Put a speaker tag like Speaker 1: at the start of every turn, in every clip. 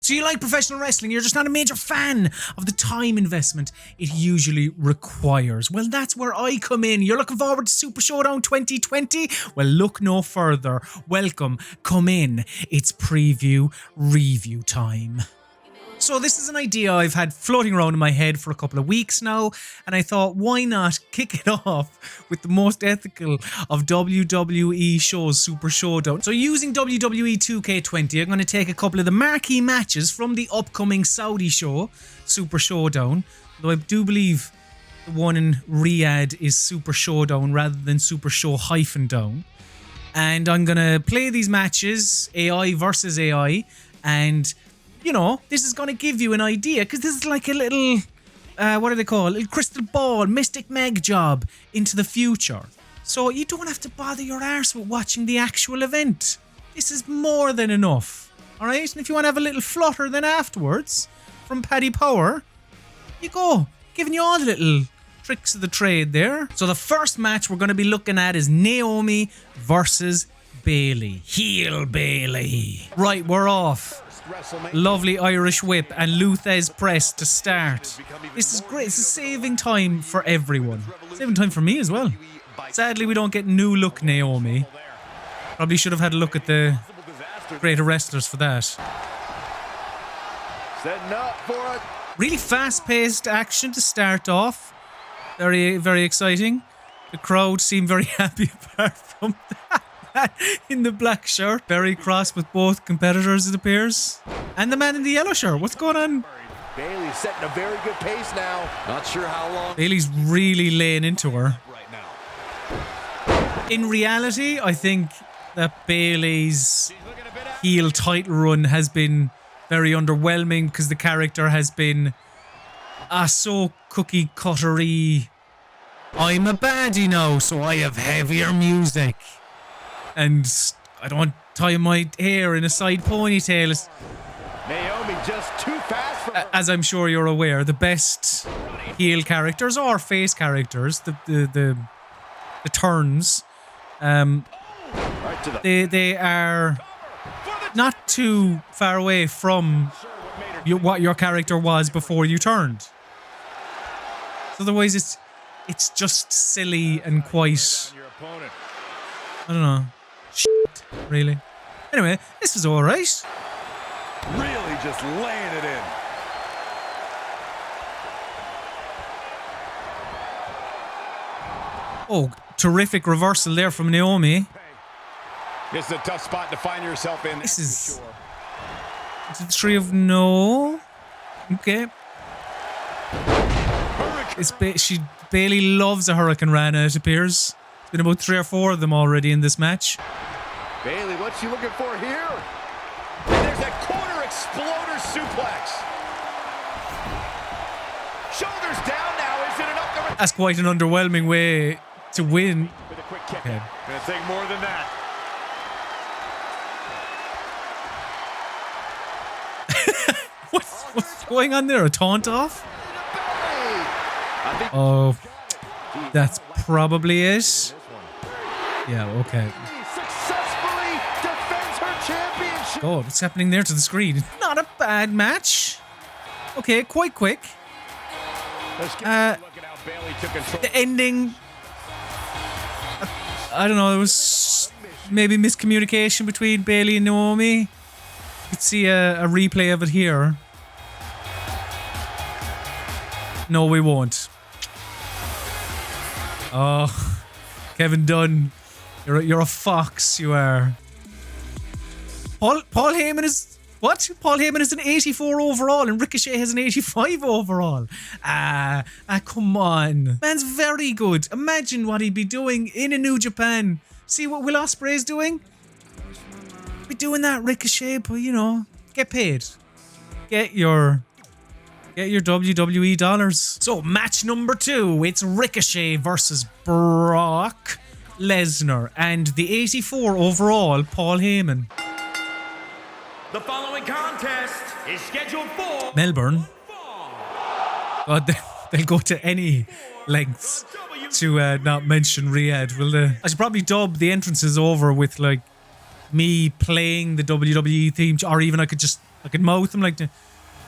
Speaker 1: So you like professional wrestling, you're just not a major fan of the time investment it usually requires. Well, that's where I come in. You're looking forward to Super ShowDown 2020? Well, look no further. Welcome, come in. It's preview review time. So this is an idea I've had floating around in my head for a couple of weeks now, and I thought, why not kick it off with the most ethical of WWE shows, Super ShowDown. So using WWE 2K20, I'm going to take a couple of the marquee matches from the upcoming Saudi show, Super ShowDown, though I do believe the one in Riyadh is Super ShowDown rather than Super Show-Down. And I'm going to play these matches, AI versus AI, and you know, this is going to give you an idea, because this is like a little, what do they call it? A little crystal ball, Mystic Meg job into the future. So you don't have to bother your arse with watching the actual event. This is more than enough. Alright? And if you want to have a little flutter then afterwards, from Paddy Power, you go. Giving you all the little tricks of the trade there. So the first match we're going to be looking at is Naomi versus Bayley. Heel Bayley. Right, we're off. Lovely Irish whip and Luthez press to start. This is great. This is saving time for everyone. Saving time for me as well. Sadly, we don't get new look Naomi. Probably should have had a look at the greater wrestlers for that. Really fast-paced action to start off. Very, very exciting. The crowd seem very happy apart from that. In the black shirt, very cross with both competitors, it appears. And the man in the yellow shirt, what's going on?
Speaker 2: Bayley's setting a very good pace now. Not sure how long.
Speaker 1: Bayley's really laying into her. In reality, I think that Bayley's heel title run has been very underwhelming because the character has been so cookie cuttery. I'm a baddie now, so I have heavier music. And I don't tie my hair in a side ponytail.
Speaker 2: Naomi just too fast for her.
Speaker 1: As I'm sure you're aware, the best heel characters or face characters, the turns, they are not too far away from what your character was before you turned. So otherwise, it's just silly and quite, I don't know. Shit, really. Anyway, this was alright.
Speaker 2: Really just laying it in.
Speaker 1: Oh, terrific reversal there from Naomi.
Speaker 2: This is a tough spot to find yourself in.
Speaker 1: This is... It's a three of no. Okay. Bayley loves a Hurricane Rana, it appears. Been about 3 or 4 of them already in this match.
Speaker 2: Bayley, what's she looking for here? And there's that corner exploder suplex. Shoulders down now. Is it enough to...
Speaker 1: That's quite an underwhelming way to win.
Speaker 2: With a quick kick.
Speaker 1: Okay.
Speaker 2: Gonna take more than that.
Speaker 1: What's going on there? A taunt off? Oh, that's probably it. Yeah, okay.
Speaker 2: Successfully defends her championship.
Speaker 1: Oh, what's happening there to the screen? Not a bad match. Okay, quite quick. The ending, I don't know, there was maybe miscommunication between Bayley and Naomi. You could see a replay of it here. No, we won't. Oh, Kevin Dunn, you're a fox, you are. Paul Heyman is what? Paul Heyman is an 84 overall, and Ricochet has an 85 overall. Come on, man's very good. Imagine what he'd be doing in a New Japan. See what Will Ospreay's doing? Be doing that, Ricochet, but you know, get paid. Get your WWE dollars. So, match number 2. It's Ricochet versus Brock Lesnar and the 84 overall Paul Heyman.
Speaker 3: The following contest is scheduled for
Speaker 1: Melbourne. God, they'll go to any lengths to not mention Riyadh, will they? I should probably dub the entrances over with like me playing the WWE theme, or even I could mouth them like dun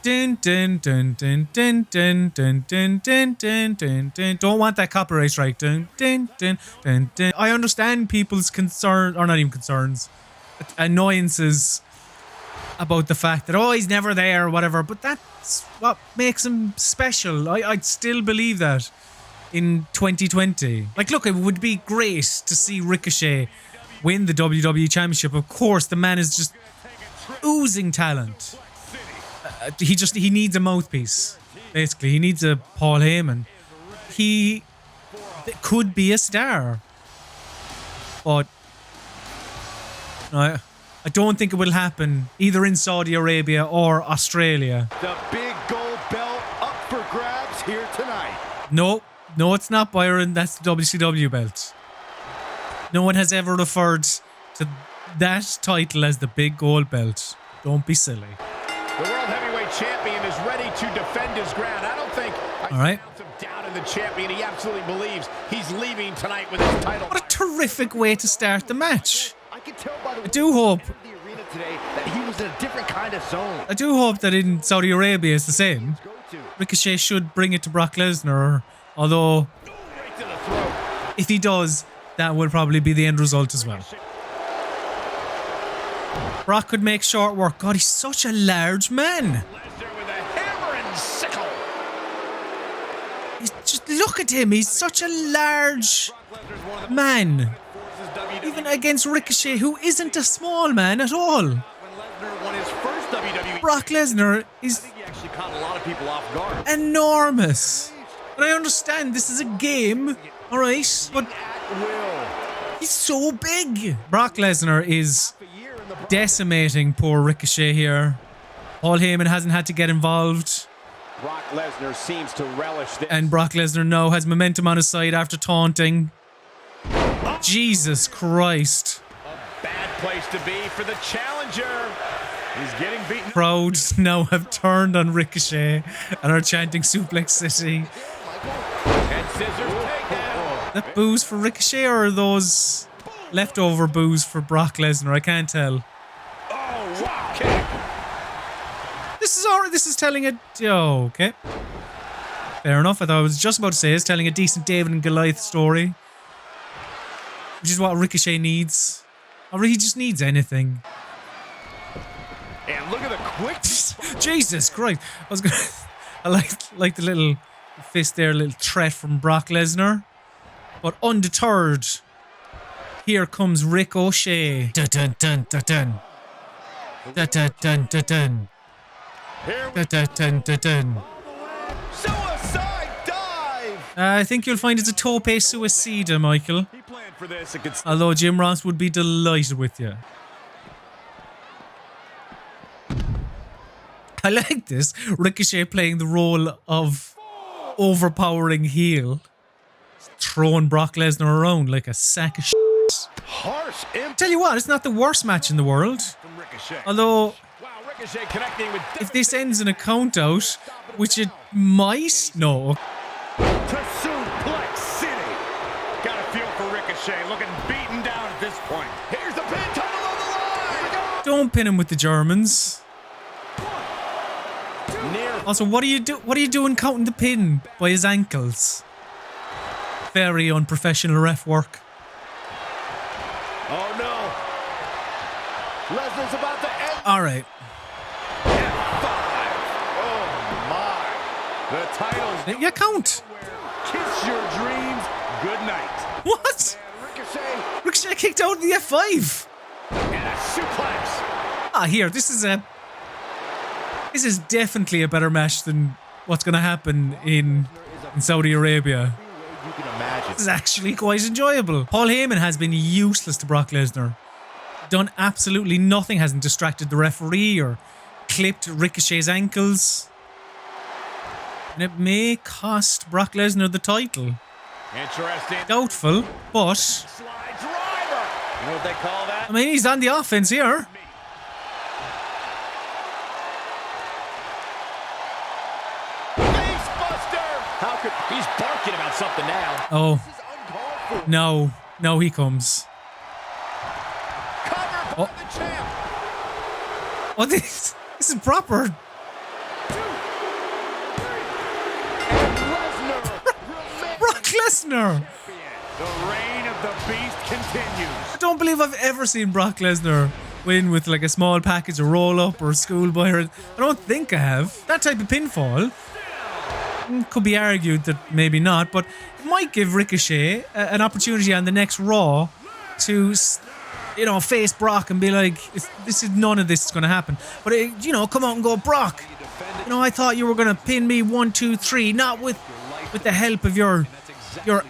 Speaker 1: dun dun dun dun dun dun dun dun dun dun dun. Don't want that copyright strike. Dun dun dun dun dun. I understand people's concern, or not even concerns, annoyances about the fact that, oh, he's never there or whatever, but that's what makes him special. I'd still believe that in 2020. Like, look, it would be great to see Ricochet win the WWE Championship. Of course, the man is just oozing talent. He needs a mouthpiece. Basically, he needs a Paul Heyman. He could be a star, but I don't think it will happen either in Saudi Arabia or Australia.
Speaker 2: The big gold belt up for grabs here tonight.
Speaker 1: No, it's not, Byron. That's the WCW belt. No one has ever referred to that title as the big gold belt. Don't be silly.
Speaker 2: The World Heavyweight Champion is ready to defend his ground. I don't think
Speaker 1: all right.
Speaker 2: Some doubt in the champion. He absolutely believes he's leaving tonight with his title.
Speaker 1: What a terrific way to start the match.
Speaker 2: I can tell by the
Speaker 1: I do hope
Speaker 2: the arena today that he was in a different kind of zone.
Speaker 1: I do hope that in Saudi Arabia it's the same. Ricochet should bring it to Brock Lesnar, although
Speaker 2: Right to the throat.
Speaker 1: if he does, that will probably be the end result as well. Brock could make short work. God, he's such a large man.
Speaker 2: Lesnar with a hammer and sickle.
Speaker 1: Just look at him. He's such a large man. Even against Ricochet, who isn't a small man at all.
Speaker 2: When Lesnar won his first WWE,
Speaker 1: Brock Lesnar is
Speaker 2: he actually caught a lot of people off guard.
Speaker 1: enormous. But I understand this is a game, alright? But
Speaker 2: At will.
Speaker 1: he's so big. Brock Lesnar is decimating poor Ricochet here. Paul Heyman hasn't had to get involved.
Speaker 2: Brock Lesnar seems to relish this.
Speaker 1: And Brock Lesnar now has momentum on his side after taunting. Jesus Christ.
Speaker 2: A bad place to be for the challenger. He's getting beaten.
Speaker 1: Crowds now have turned on Ricochet and are chanting Suplex City.
Speaker 2: And scissors takedown.
Speaker 1: That boos for Ricochet, or are those leftover boos for Brock Lesnar? I can't tell.
Speaker 2: Oh, wow. Kick.
Speaker 1: This is alright. This is telling a... Oh, okay. Fair enough. I thought I was just about to say it's telling a decent David and Goliath story. Which is what Ricochet needs. Or he just needs anything.
Speaker 2: And look at the quick.
Speaker 1: Jesus Christ. I like the little fist there, little threat from Brock Lesnar. But undeterred, here comes Ricochet. Dun dun dun dun dun. Dun dun dun dun dun. Dun dun dun dun dun.
Speaker 2: Suicide dive.
Speaker 1: I think you'll find it's a tope suicida, Michael.
Speaker 2: He planned for this.
Speaker 1: Although Jim Ross would be delighted with you. I like this. Ricochet playing the role of overpowering heel. Throwing Brock Lesnar around like a sack of shit.
Speaker 2: Harsh impact
Speaker 1: Tell you what, it's not the worst match in the world.
Speaker 2: from Ricochet.
Speaker 1: Although,
Speaker 2: Wow, Ricochet connecting with
Speaker 1: if this ends in a count out, which it might, no.
Speaker 2: to Suplex City. Got a feel for Ricochet, looking beaten down at this point. Here's the pin, title on the line.
Speaker 1: Don't pin him with the Germans.
Speaker 2: Near.
Speaker 1: Also, what are you doing counting the pin by his ankles? Very unprofessional ref work.
Speaker 2: Oh no. Lesnar's about to end.
Speaker 1: Alright.
Speaker 2: F5. Oh my. The title's
Speaker 1: Yeah, count.
Speaker 2: Kiss your dreams. Good night.
Speaker 1: What?
Speaker 2: Ricochet
Speaker 1: Ricochet kicked out of the F5.
Speaker 2: and a suplex.
Speaker 1: Ah, here, this is definitely a better match than what's going to happen in Saudi Arabia.
Speaker 2: You can imagine.
Speaker 1: This is actually quite enjoyable. Paul Heyman has been useless to Brock Lesnar. Done absolutely nothing, hasn't distracted the referee or clipped Ricochet's ankles. And it may cost Brock Lesnar the title.
Speaker 2: Interesting.
Speaker 1: Doubtful, but
Speaker 2: Slide driver. You know what they call that?
Speaker 1: I mean, he's on the offense here.
Speaker 2: Face buster. How could he's barking about something now?
Speaker 1: Oh,
Speaker 2: This is uncalled for.
Speaker 1: no, he comes.
Speaker 2: Cover
Speaker 1: Oh, oh this is proper. Brock Lesnar.
Speaker 2: The reign of the beast continues.
Speaker 1: I don't believe I've ever seen Brock Lesnar win with like a small package of roll-up or a schoolboy. I don't think I have. That type of pinfall could be argued that maybe not, but it might give Ricochet an opportunity on the next Raw to, you know, face Brock and be like, this is none of this is going to happen. But, you know, come out and go, Brock, you know, I thought you were going to pin me 1, 2, 3, not with the help of your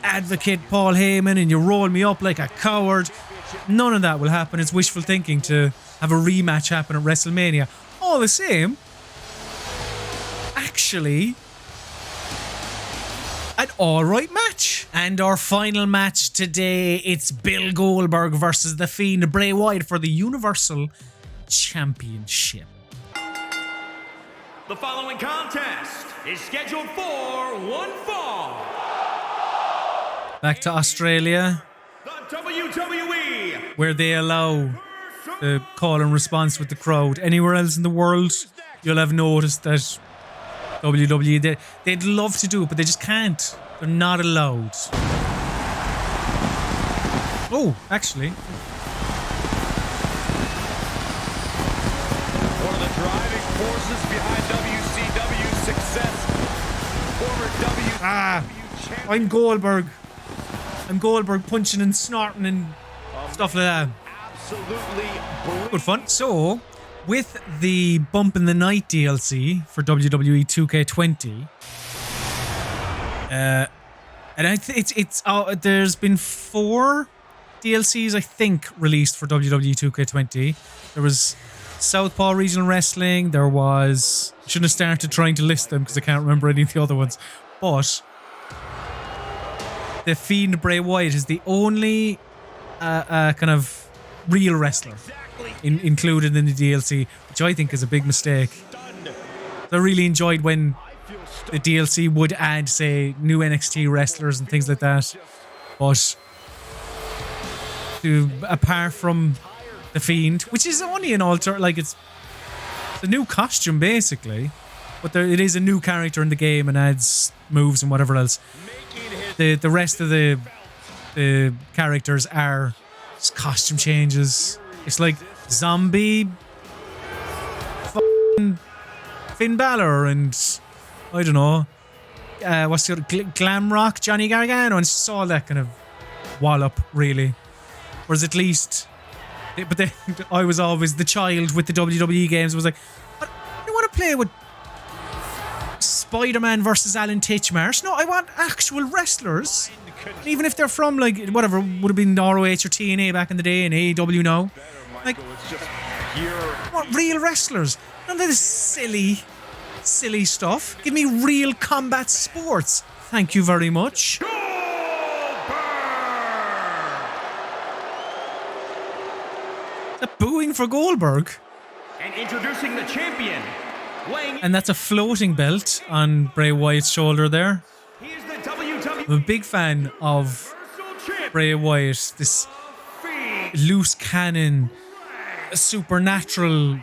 Speaker 1: advocate Paul Heyman, and you roll me up like a coward. None of that will happen. It's wishful thinking to have a rematch happen at WrestleMania. All the same, actually, an alright match. And our final match today, it's Bill Goldberg versus the Fiend Bray Wyatt for the Universal Championship.
Speaker 3: The following contest is scheduled for one fall.
Speaker 1: Back to Australia,
Speaker 3: The WWE
Speaker 1: where they allow the call and response with the crowd. Anywhere else in the world, you'll have noticed that WWE, they'd love to do it, but they just can't. They're not allowed. Oh, actually.
Speaker 2: One of the driving forces behind WCW's success. Former WCW champion.
Speaker 1: I'm Goldberg. I'm Goldberg punching and snorting and stuff like that.
Speaker 2: Absolutely
Speaker 1: Good fun. So, with the Bump in the Night DLC for WWE 2K20, and there's been 4 DLCs I think released for WWE 2K20. There was Southpaw Regional Wrestling. There was, I shouldn't have started trying to list them because I can't remember any of the other ones. But the Fiend Bray Wyatt is the only kind of real wrestler included in the DLC, which I think is a big mistake. I really enjoyed when the DLC would add, say, new NXT wrestlers and things like that. But apart from the Fiend, which is only an alter, like it's a new costume basically, but it is a new character in the game and adds moves and whatever else. The rest of the characters are just costume changes. It's like zombie Finn Balor and I don't know what's the other, Glam Rock Johnny Gargano, and it's just all that kind of wallop really. Whereas at least, but then I was always the child with the WWE games. I was like, I don't want to play with Spider-Man versus Alan Titchmarsh. No, I want actual wrestlers. And even if they're from like whatever would have been ROH or TNA back in the day and AEW now, like I want real wrestlers. None of this silly stuff. Give me real combat sports. Thank you very much. A booing for Goldberg.
Speaker 3: and introducing the champion.
Speaker 1: And that's a floating belt on Bray Wyatt's shoulder there.
Speaker 3: He is the WWE
Speaker 1: I'm a big fan of Bray Wyatt, this loose cannon, supernatural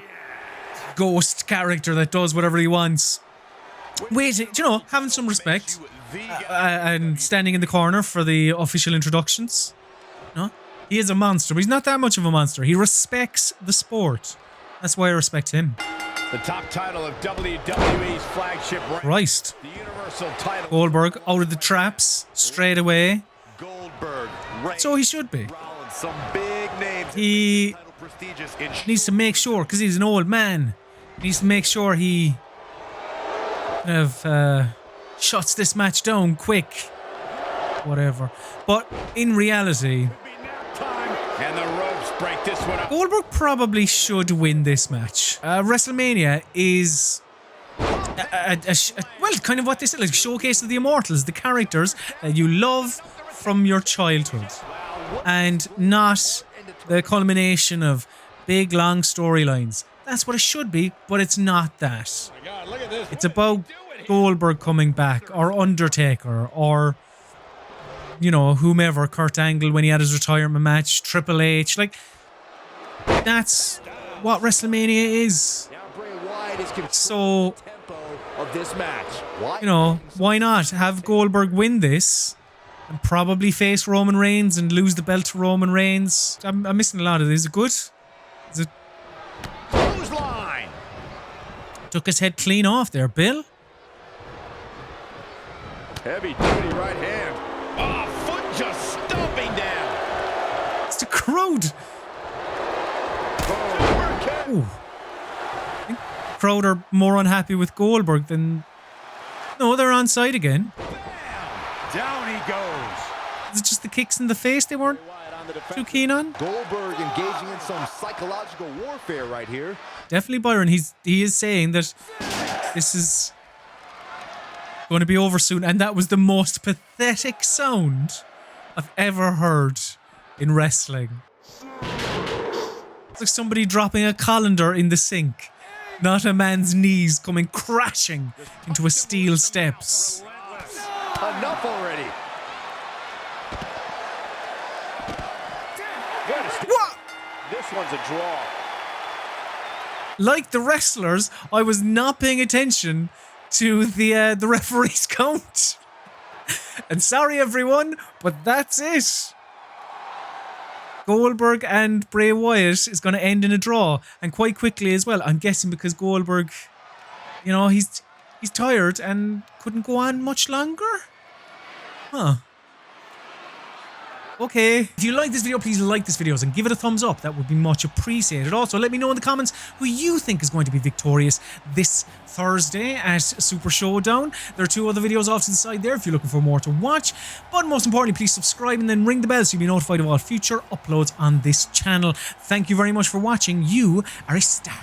Speaker 1: ghost character that does whatever he wants. Wait, you know, having some respect and standing in the corner for the official introductions. No, he is a monster, but he's not that much of a monster. He respects the sport. That's why I respect him.
Speaker 2: The top title of WWE's flagship brand.
Speaker 1: Christ.
Speaker 2: The Universal title.
Speaker 1: Goldberg out of the traps straight away.
Speaker 2: Goldberg.
Speaker 1: So he should be.
Speaker 2: Rollins, some big names.
Speaker 1: He needs to make sure, because he's an old man, he needs to make sure he kind of shuts this match down quick. Whatever. But in reality,
Speaker 2: and the ropes break this one up.
Speaker 1: Goldberg probably should win this match. WrestleMania is well, kind of what they said, like showcase of the immortals, the characters that you love from your childhood, and not the culmination of big long storylines. That's what it should be, but it's not that. It's about Goldberg coming back, or Undertaker, or you know, whomever, Kurt Angle when he had his retirement match, Triple H. Like, That's what WrestleMania is.
Speaker 2: Now Bray Wyatt is
Speaker 1: So,
Speaker 2: the tempo of this match.
Speaker 1: you know, why not have Goldberg win this and probably face Roman Reigns and lose the belt to Roman Reigns? I'm missing a lot of this. Is it good? Is it?
Speaker 2: Clothesline.
Speaker 1: Took his head clean off there, Bill.
Speaker 2: Heavy duty right hand. Oh, foot just stomping down.
Speaker 1: It's the crowd. Ooh. I think the crowd are more unhappy with Goldberg than... No, they're on side again.
Speaker 2: Bam. Down he goes.
Speaker 1: Is it just the kicks in the face they weren't too keen on?
Speaker 2: Goldberg engaging in some psychological warfare right here.
Speaker 1: Definitely, Byron. He is saying that this is going to be over soon, and that was the most pathetic sound I've ever heard in wrestling. It's like somebody dropping a colander in the sink, not a man's knees coming crashing into a steel steps.
Speaker 2: Enough already.
Speaker 1: What?
Speaker 2: This one's a draw.
Speaker 1: Like the wrestlers, I was not paying attention to the referee's count. And sorry everyone, but that's it. Goldberg and Bray Wyatt is going to end in a draw, and quite quickly as well. I'm guessing because Goldberg, you know, he's tired and couldn't go on much longer. Huh. Okay, if you like this video, please like this video and give it a thumbs up. That would be much appreciated. Also, let me know in the comments who you think is going to be victorious this Thursday at Super Showdown. There are 2 other videos off to the side there if you're looking for more to watch. But most importantly, please subscribe and then ring the bell so you'll be notified of all future uploads on this channel. Thank you very much for watching. You are a star.